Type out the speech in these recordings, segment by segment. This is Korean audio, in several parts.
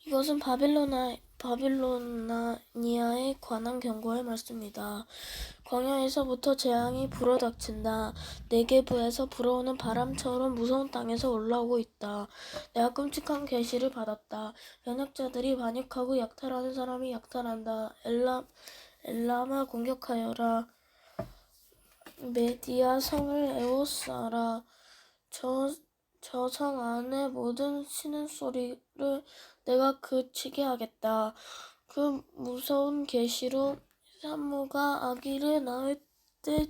이것은 바빌로니아에 관한 경고의 말씀입니다. 광야에서부터 재앙이 불어닥친다. 네게브에서 불어오는 바람처럼 무서운 땅에서 올라오고 있다. 내가 끔찍한 계시를 받았다. 반역자들이 반역하고 약탈하는 사람이 약탈한다. 엘람아 공격하여라. 메디아 성을 에워싸라. 저 성 안의 모든 신음소리를 내가 그치게 하겠다. 그 무서운 계시로 산모가 아기를 낳을 때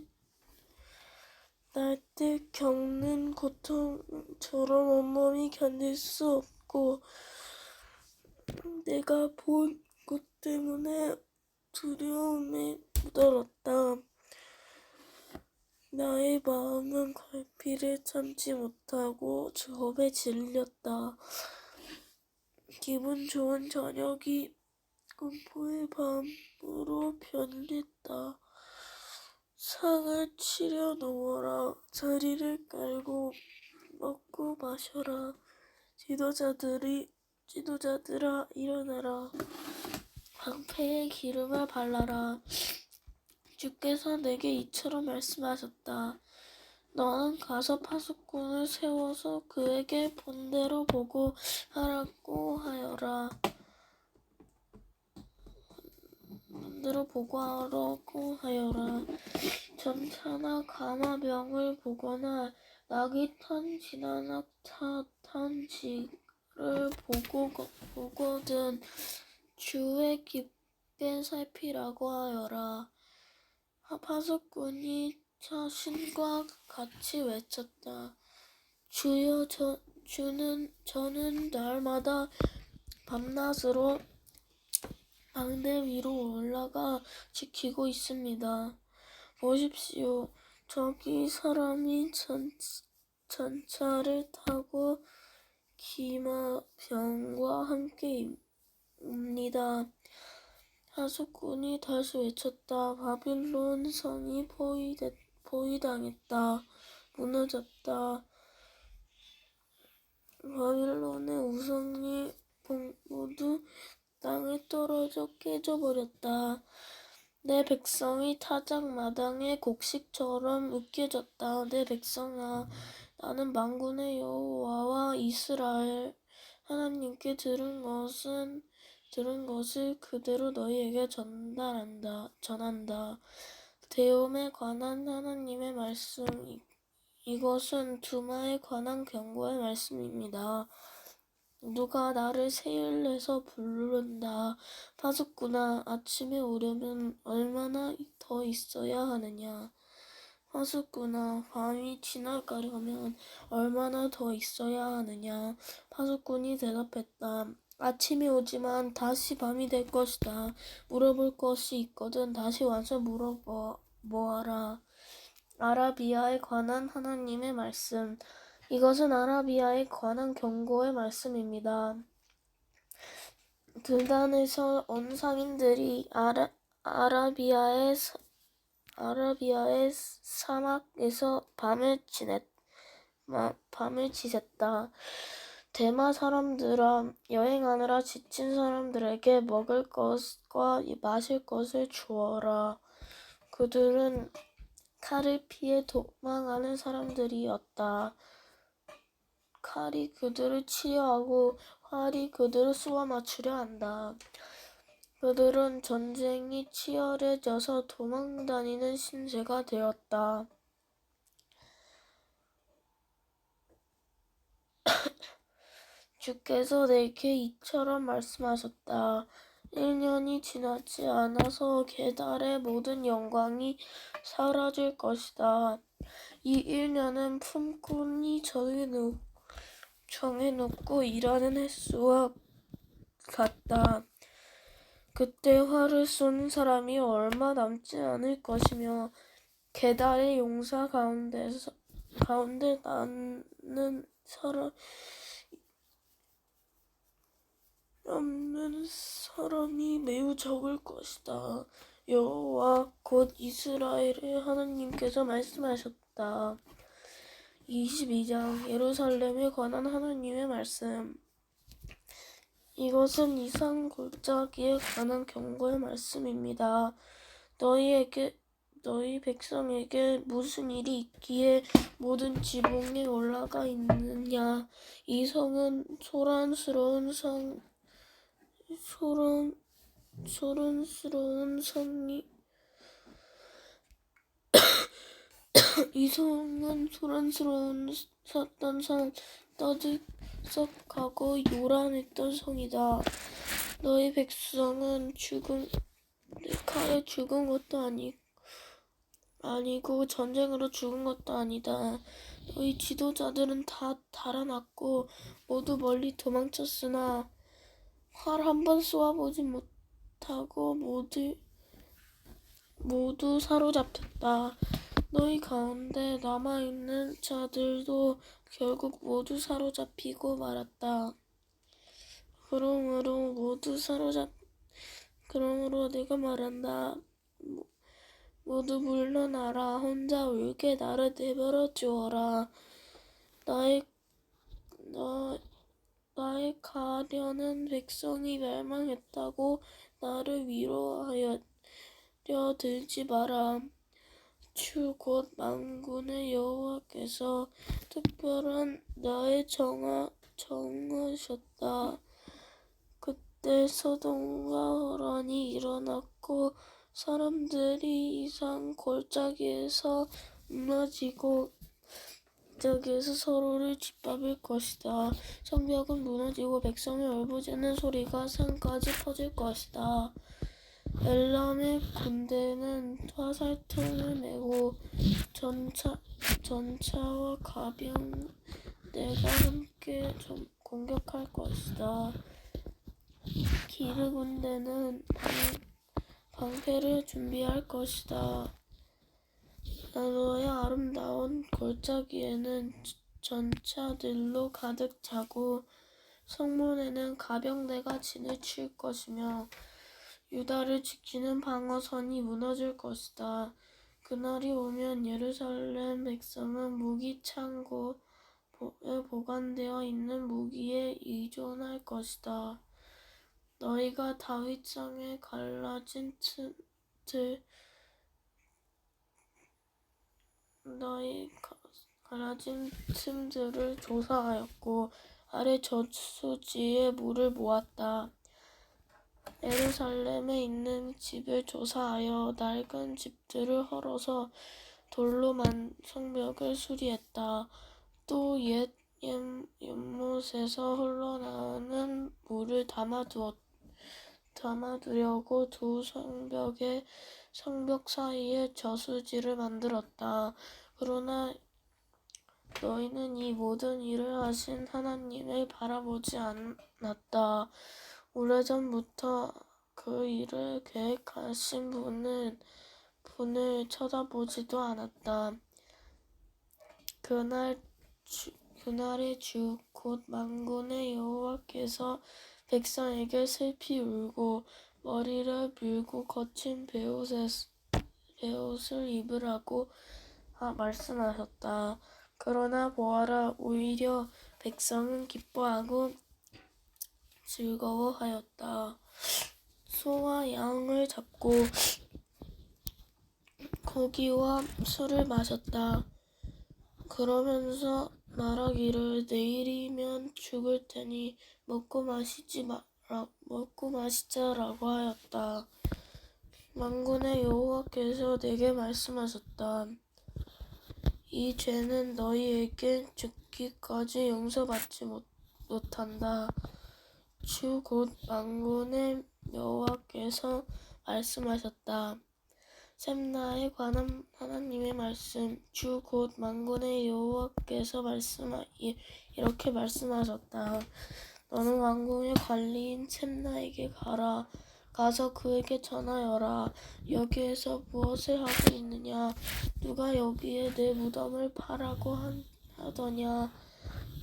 겪는 고통처럼 온몸이 견딜 수 없고 내가 본 것 때문에 두려움에 묻어렀다. 나의 마음은 갈피를 참지 못하고 겁에 질렸다. 기분 좋은 저녁이 공포의 밤으로 변했다. 상을 치려 누워라. 자리를 깔고 먹고 마셔라. 지도자들아 일어나라. 방패에 기름을 발라라. 주께서 내게 이처럼 말씀하셨다. 너는 가서 파수꾼을 세워서 그에게 본대로 보고하라고 하여라. 전차나 가마병을 보거나 낙이 탄 지나낙 탄 지를 보거든 주의 깊게 살피라고 하여라. 파수꾼이 자신과 같이 외쳤다. 주여, 저는 날마다 밤낮으로 방대 위로 올라가 지키고 있습니다. 보십시오. 저기 사람이 전차를 타고 기마병과 함께 옵니다. 파수꾼이 다시 외쳤다. 바빌론 성이 포위당했다. 무너졌다. 바빌론의 우상이 모두 땅에 떨어져 깨져버렸다. 내 백성이 타작마당의 곡식처럼 으깨졌다. 내 백성아, 나는 만군의 여호와와 이스라엘 하나님께 들은 것을 그대로 너희에게 전한다. 데움에 관한 하나님의 말씀, 이것은 두마에 관한 경고의 말씀입니다. 누가 나를 세일내서 부른다. 파수꾼아, 아침에 오려면 얼마나 더 있어야 하느냐. 파수꾼아, 밤이 지나가려면 얼마나 더 있어야 하느냐. 파수꾼이 대답했다. 아침이 오지만 다시 밤이 될 것이다. 물어볼 것이 있거든 다시 와서 물어보아라. 아라비아에 관한 하나님의 말씀. 이것은 아라비아에 관한 경고의 말씀입니다. 드단에서 온 상인들이 아라비아의 사막에서 밤을 지샜다. 대마 사람들아, 여행하느라 지친 사람들에게 먹을 것과 마실 것을 주어라. 그들은 칼을 피해 도망하는 사람들이었다. 칼이 그들을 치려하고 활이 그들을 쏘아 맞추려 한다. 그들은 전쟁이 치열해져서 도망다니는 신세가 되었다. 주께서 내게 이처럼 말씀하셨다. 1년이 지나지 않아서 게달의 모든 영광이 사라질 것이다. 이 1년은 품꾼이 정해놓고 일하는 횟수와 같다. 그때 활을 쏘는 사람이 얼마 남지 않을 것이며 게달의 용사 가운데 남는 사람이 매우 적을 것이다. 여호와 곧 이스라엘의 하나님께서 말씀하셨다. 22장 예루살렘에 관한 하나님의 말씀. 이것은 이상 골짜기에 관한 경고의 말씀입니다. 너희 백성에게 무슨 일이 있기에 모든 지붕에 올라가 있느냐? 이 성은 소란스러운 성이 이 성은 sat던 성, 떠들썩하고 요란했던 성이다. 너희 백성은 칼에 죽은 것도 아니고 전쟁으로 죽은 것도 아니다. 너희 지도자들은 다 달아났고 모두 멀리 도망쳤으나 활 한 번 쏘아보지 못하고 모두 사로잡혔다. 너희 가운데 남아있는 자들도 결국 모두 사로잡히고 말았다. 그러므로 내가 말한다. 모두 물러나라. 혼자 울게 나를 내버려 두어라. 나의 가련한 백성이 멸망했다고 나를 위로하여 들지 마라. 주 곧 만군의 여호와께서 특별한 나의 정하셨다. 그때 소돔과 호란이 일어났고 사람들이 이상 골짜기에서 무너지고 저기에서 서로를 짓밟을 것이다. 성벽은 무너지고 백성이 울부짖는 소리가 산까지 퍼질 것이다. 엘람의 군대는 화살통을 메고 전차와 가병대가 함께 공격할 것이다. 기르 군대는 방패를 준비할 것이다. 너의 아름다운 골짜기에는 전차들로 가득 차고 성문에는 가병대가 진을 칠 것이며 유다를 지키는 방어선이 무너질 것이다. 그날이 오면 예루살렘 백성은 무기 창고에 보관되어 있는 무기에 의존할 것이다. 너희가 다윗성에 갈라진 틈들을 조사하였고 아래 저수지에 물을 모았다. 예루살렘에 있는 집을 조사하여 낡은 집들을 헐어서 돌로 만 성벽을 수리했다. 또 옛 연못에서 흘러나오는 물을 담아두려고 두 성벽 사이에 저수지를 만들었다. 그러나 너희는 이 모든 일을 하신 하나님을 바라보지 않았다. 오래전부터 그 일을 계획하신 분을 쳐다보지도 않았다. 그날의 주 곧 만군의 여호와께서 백성에게 슬피 울고 머리를 밀고 거친 베옷을 입으라고 말씀하셨다. 그러나 보아라, 오히려 백성은 기뻐하고 즐거워하였다. 소와 양을 잡고 고기와 술을 마셨다. 그러면서 말하기를 내일이면 죽을 테니 먹고 마시자라고 하였다. 만군의 여호와께서 내게 말씀하셨다. 이 죄는 너희에게 죽기까지 용서받지 못한다. 주 곧 만군의 여호와께서 말씀하셨다. 셈나에 관한 하나님의 말씀. 주 곧 만군의 여호와께서 이렇게 말씀하셨다. 너는 왕궁의 관리인 셈나에게 가라. 가서 그에게 전하여라. 여기에서 무엇을 하고 있느냐? 누가 여기에 내 무덤을 파라고 하더냐?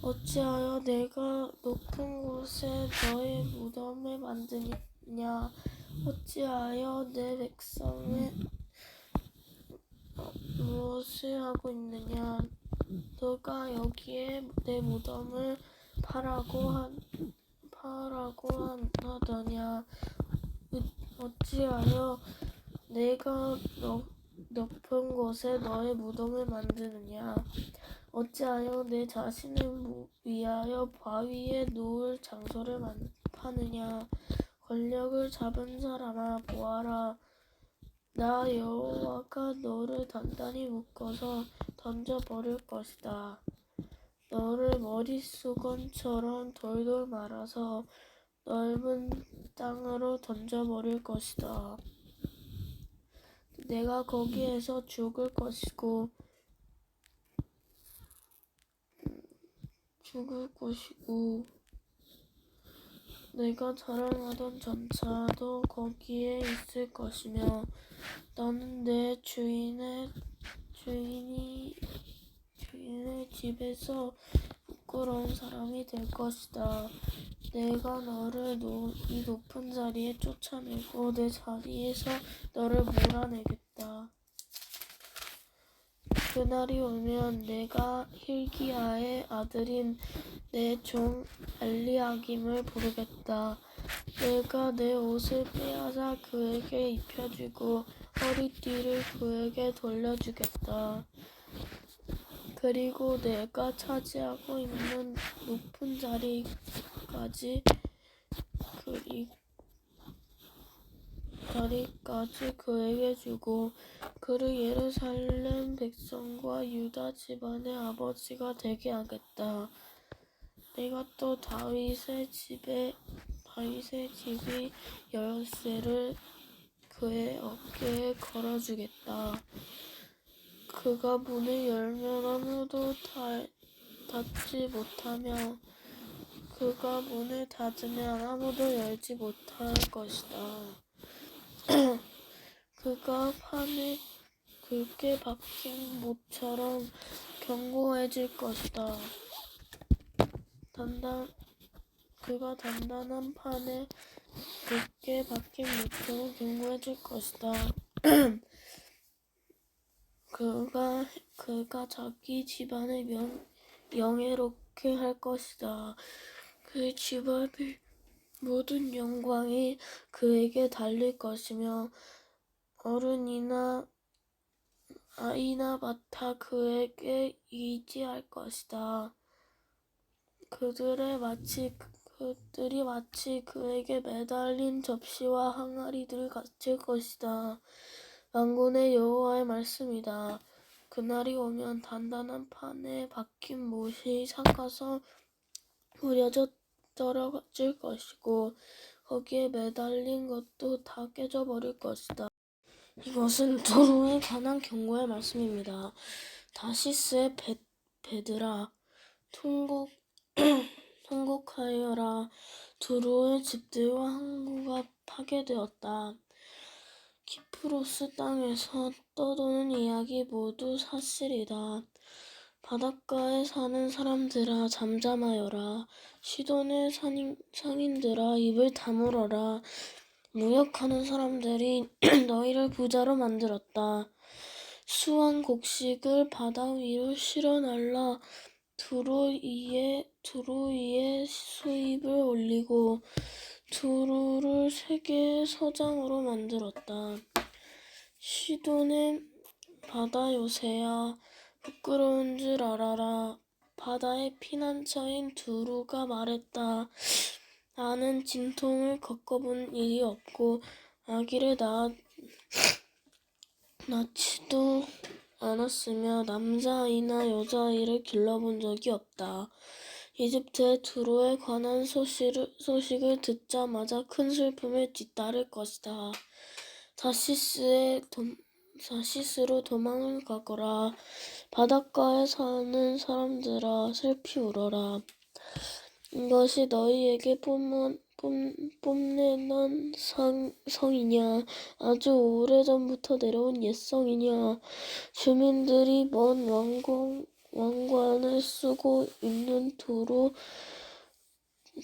어찌하여 내가 높은 곳에 너의 무덤을 만드냐? 어찌하여 내 백성을 무엇을 하고 있느냐? 누가 여기에 내 무덤을 파라고 하더냐? 어찌하여 내가 높은 곳에 너의 무덤을 만드느냐? 어찌하여 내 자신을 위하여 바위에 놓을 장소를 파느냐? 권력을 잡은 사람아, 보아라. 나 여호와가 너를 단단히 묶어서 던져버릴 것이다. 너를 머릿수건처럼 돌돌 말아서 넓은 땅으로 던져버릴 것이다. 내가 거기에서 죽을 것이고 내가 자랑하던 전차도 거기에 있을 것이며 나는 내 주인의 집에서 부끄러운 사람이 될 것이다. 내가 너를 이 높은 자리에 쫓아내고 내 자리에서 너를 몰아내겠다. 그날이 오면 내가 hilki야의 아들인 내 종 엘리야김을 부르겠다. 내가 내 옷을 빼앗아 그에게 입혀주고 허리띠를 그에게 돌려주겠다. 그리고 내가 차지하고 있는 높은 자리까지 그에게 주고 그를 예루살렘 백성과 유다 집안의 아버지가 되게 하겠다. 내가 또 다윗의 집이 열쇠를 그의 어깨에 걸어주겠다. 그가 문을 열면 아무도 닫지 못하며 그가 문을 닫으면 아무도 열지 못할 것이다. 그가 판에 굵게 박힌 못처럼 견고해질 것이다. 그가 단단한 판에 굵게 박힌 못처럼 견고해질 것이다. 그가 자기 집안을 영예롭게 할 것이다. 그 집안의 모든 영광이 그에게 달릴 것이며 어른이나 아이나 맡아 그에게 의지할 것이다. 그들이 마치 그에게 매달린 접시와 항아리들 같을 것이다. 만군의 여호와의 말씀이다. 그날이 오면 단단한 판에 박힌 못이 삭아서 무뎌져 떨어질 것이고 거기에 매달린 것도 다 깨져버릴 것이다. 이것은 두루에 관한 경고의 말씀입니다. 다시스의 배들아, 통곡하여라. 두루의 집들과 항구가 파괴되었다. 키프로스 땅에서 떠도는 이야기 모두 사실이다. 바닷가에 사는 사람들아, 잠잠하여라. 시돈의 상인들아, 입을 다물어라. 무역하는 사람들이 너희를 부자로 만들었다. 수완 곡식을 바다 위로 실어 날라 두루 위에 수입을 올리고 두루를 세계의 서장으로 만들었다. 시돈의 바다 요새야, 부끄러운 줄 알아라. 바다의 피난처인 두루가 말했다. 나는 진통을 겪어본 일이 없고 아기를 낳지도 않았으며 남자아이나 여자아이를 길러본 적이 없다. 이집트의 두루에 관한 소식을 듣자마자 큰 슬픔을 뒤따를 것이다. 다시스로 도망을 가거라. 바닷가에 사는 사람들아, 슬피 울어라. 이것이 너희에게 뽐내는 성이냐? 아주 오래전부터 내려온 옛성이냐? 주민들이 먼 왕관을 쓰고 있는 두루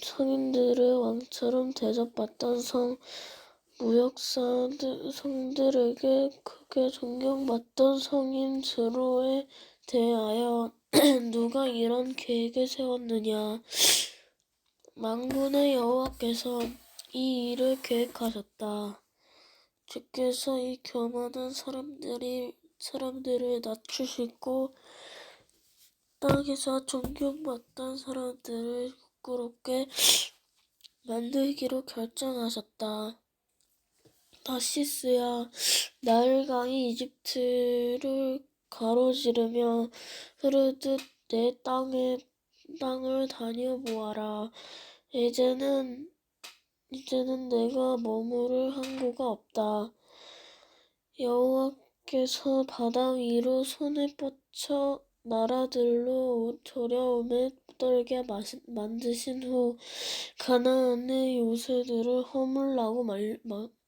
성인들을 왕처럼 대접받던 성들에게 크게 존경받던 성인 두루에 대하여 누가 이런 계획을 세웠느냐? 만군의 여호와께서 이 일을 계획하셨다. 주께서 이 교만한 사람들을 낮추시고 땅에서 존경받던 사람들을 부끄럽게 만들기로 결정하셨다. 다시스야, 나일강이 이집트를 가로지르며 흐르듯 내 땅을 다녀보아라. 이제는 내가 머무를 항구가 없다. 여호와께서 바다 위로 손을 뻗쳐 나라들로 두려움에 떨게 만드신 후 가나안의 요새들을 허물라고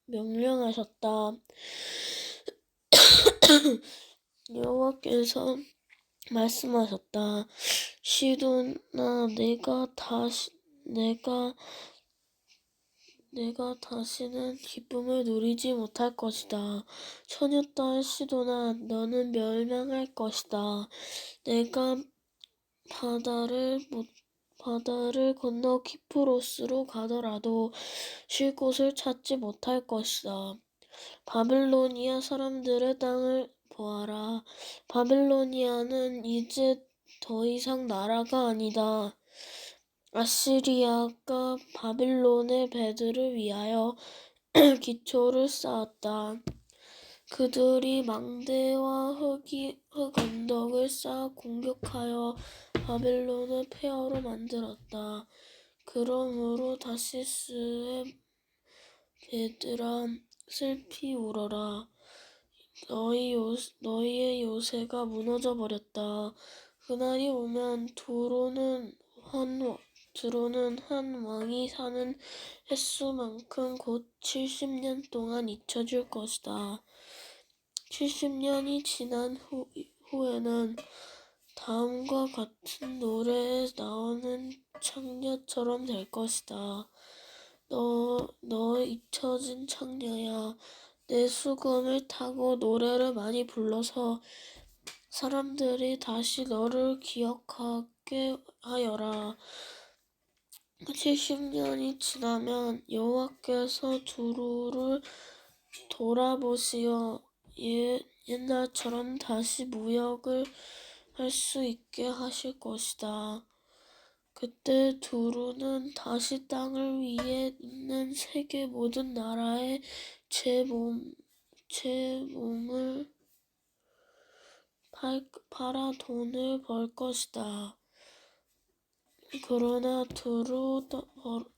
명령하셨다. 여호와께서 말씀하셨다. 시돈아, 내가 다시는 기쁨을 누리지 못할 것이다. 처녀딸 시돈아, 너는 멸망할 것이다. 내가 바다를 건너 키프로스로 가더라도 쉴 곳을 찾지 못할 것이다. 바빌로니아 사람들의 땅을 보아라. 바빌로니아는 이제 더 이상 나라가 아니다. 아시리아가 바빌론의 배들을 위하여 기초를 쌓았다. 그들이 망대와 흙언덕을 쌓아 공격하여 바빌론을 폐허로 만들었다. 그러므로 다시스의 배들아, 슬피 울어라. 너희의 요새가 무너져 버렸다. 그날이 오면 두로는 한 왕이 사는 횟수만큼 곧 70년 동안 잊혀질 것이다. 70년이 지난 후에는 다음과 같은 노래에 나오는 창녀처럼 될 것이다. 너 잊혀진 창녀야, 내 수금을 타고 노래를 많이 불러서 사람들이 다시 너를 기억하게 하여라. 70년이 지나면 여호와께서 두루를 돌아보시어 옛날처럼 다시 무역을 할 수 있게 하실 것이다. 그때 두루는 다시 땅을 위에 있는 세계 모든 나라에 제 몸을 팔아 돈을 벌 것이다. 그러나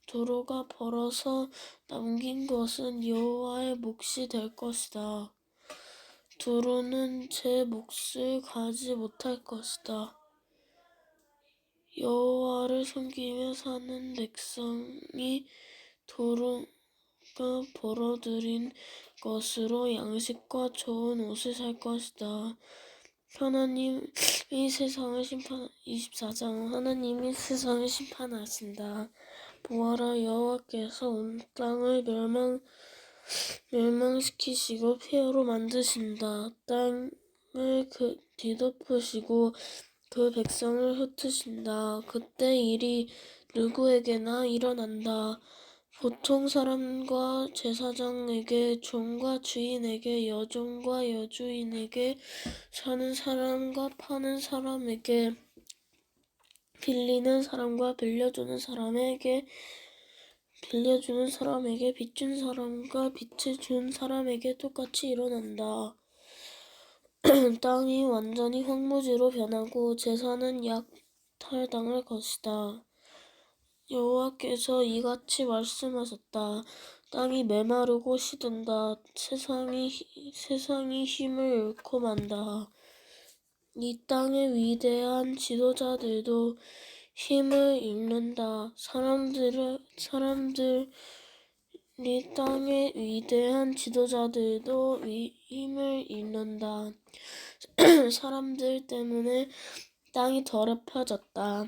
두루가 벌어서 남긴 것은 여호와의 몫이 될 것이다. 두루는 제 몫을 가지 못할 것이다. 여호와를 섬기며 사는 백성이 두루가 벌어들인 것으로 양식과 좋은 옷을 살 것이다. 하나님이 세상을 24장 하나님이 세상을 심판하신다. 보아라, 여호와께서 온 땅을 멸망시키시고 폐허로 만드신다. 땅을 뒤덮으시고 그 백성을 흩으신다. 그때 일이 누구에게나 일어난다. 보통 사람과 제사장에게, 종과 주인에게, 여종과 여주인에게, 사는 사람과 파는 사람에게, 빌리는 사람과 빌려주는 사람에게, 빚준 사람과 빚을 준 사람에게 똑같이 일어난다. 땅이 완전히 황무지로 변하고 제사는 약탈당할 것이다. 여호와께서 이같이 말씀하셨다. 땅이 메마르고 시든다. 세상이 힘을 잃고 만다. 이 땅의 위대한 지도자들도 힘을 잃는다. 이 땅의 위대한 지도자들도 힘을 잃는다. 사람들 때문에 땅이 더럽혀졌다.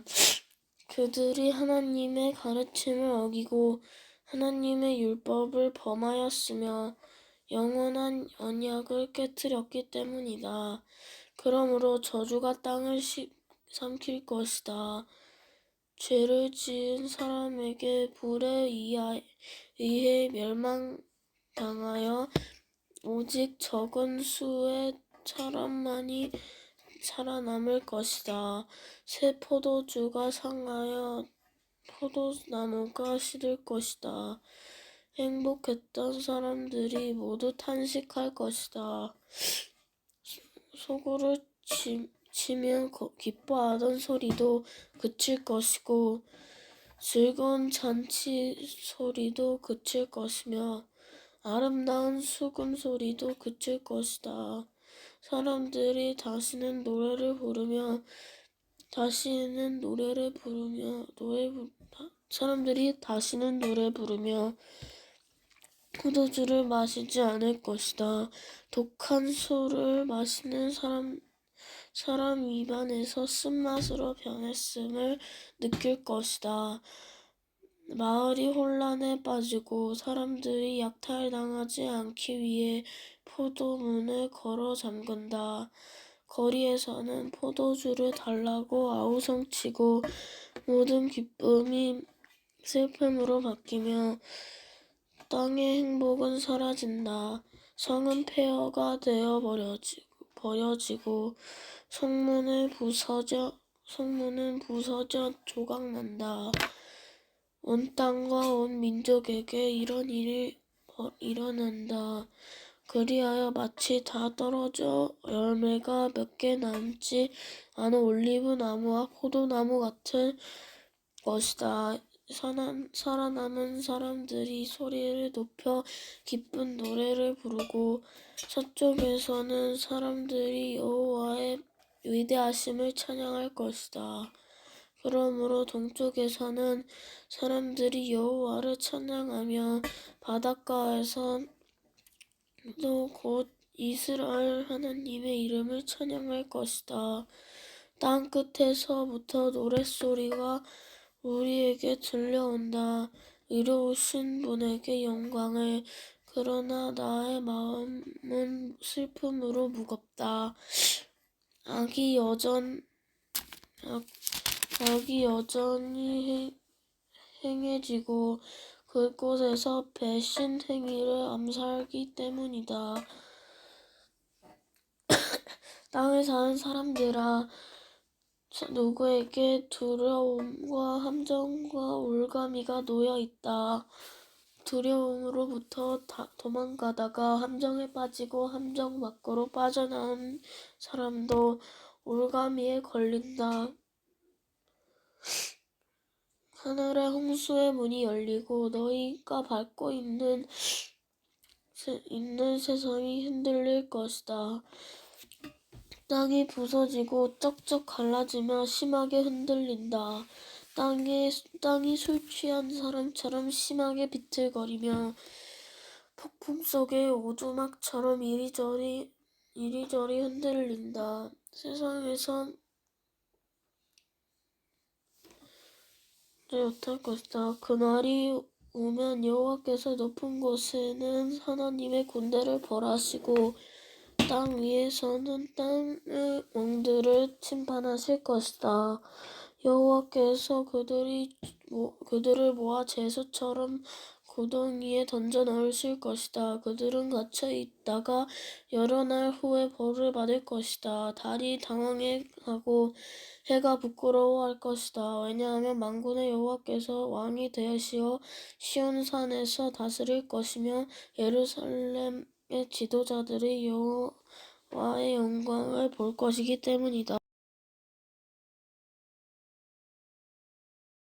그들이 하나님의 가르침을 어기고 하나님의 율법을 범하였으며 영원한 언약을 깨뜨렸기 때문이다. 그러므로 저주가 땅을 삼킬 것이다. 죄를 지은 사람에게 불에 의해 멸망당하여 오직 적은 수의 사람만이 살아남을 것이다. 새 포도주가 상하여 포도나무가 시들 것이다. 행복했던 사람들이 모두 탄식할 것이다. 소구를 치며 기뻐하던 소리도 그칠 것이고 즐거운 잔치 소리도 그칠 것이며 아름다운 수금 소리도 그칠 것이다. 사람들이 다시는 노래를 부르며 포도주를 마시지 않을 것이다. 독한 술을 마시는 사람 입안에서 쓴맛으로 변했음을 느낄 것이다. 마을이 혼란에 빠지고 사람들이 약탈당하지 않기 위해 포도문을 걸어 잠근다. 거리에서는 포도주를 달라고 아우성치고 모든 기쁨이 슬픔으로 바뀌며 땅의 행복은 사라진다. 성은 폐허가 되어 버려지고 성문은 부서져 조각난다. 온 땅과 온 민족에게 이런 일이 일어난다. 그리하여 마치 다 떨어져 열매가 몇 개 남지 않은 올리브 나무와 포도나무 같은 것이다. 살아남은 사람들이 소리를 높여 기쁜 노래를 부르고 서쪽에서는 사람들이 여호와의 위대하심을 찬양할 것이다. 그러므로 동쪽에서는 사람들이 여호와를 찬양하며 바닷가에서도 곧 이스라엘 하나님의 이름을 찬양할 것이다. 땅 끝에서부터 노랫소리가 우리에게 들려온다. 의로우신 분에게 영광을. 그러나 나의 마음은 슬픔으로 무겁다. 악이 여전히 행해지고 그곳에서 배신 행위를 암살하기 때문이다. 땅을 사는 사람들아, 누구에게 두려움과 함정과 올가미가 놓여 있다. 두려움으로부터 도망가다가 함정에 빠지고 함정 밖으로 빠져나온 사람도 올가미에 걸린다. 하늘의 홍수의 문이 열리고 너희가 밟고 있는 세상이 흔들릴 것이다. 땅이 부서지고 쩍쩍 갈라지며 심하게 흔들린다. 땅이 술 취한 사람처럼 심하게 비틀거리며 폭풍 속의 오두막처럼 이리저리 흔들린다. 세상에선 못할 것이다. 그날이 오면 여호와께서 높은 곳에는 하나님의 군대를 벌하시고 땅 위에서는 땅의 왕들을 심판하실 것이다. 여호와께서 그들을 모아 제수처럼 구덩이에 던져 넣으실 것이다. 그들은 갇혀 있다가 여러 날 후에 벌을 받을 것이다. 달이 당황해하고 해가 부끄러워할 것이다. 왜냐하면 만군의 여호와께서 왕이 되시어 시온산에서 다스릴 것이며 예루살렘의 지도자들이 여호와의 영광을 볼 것이기 때문이다.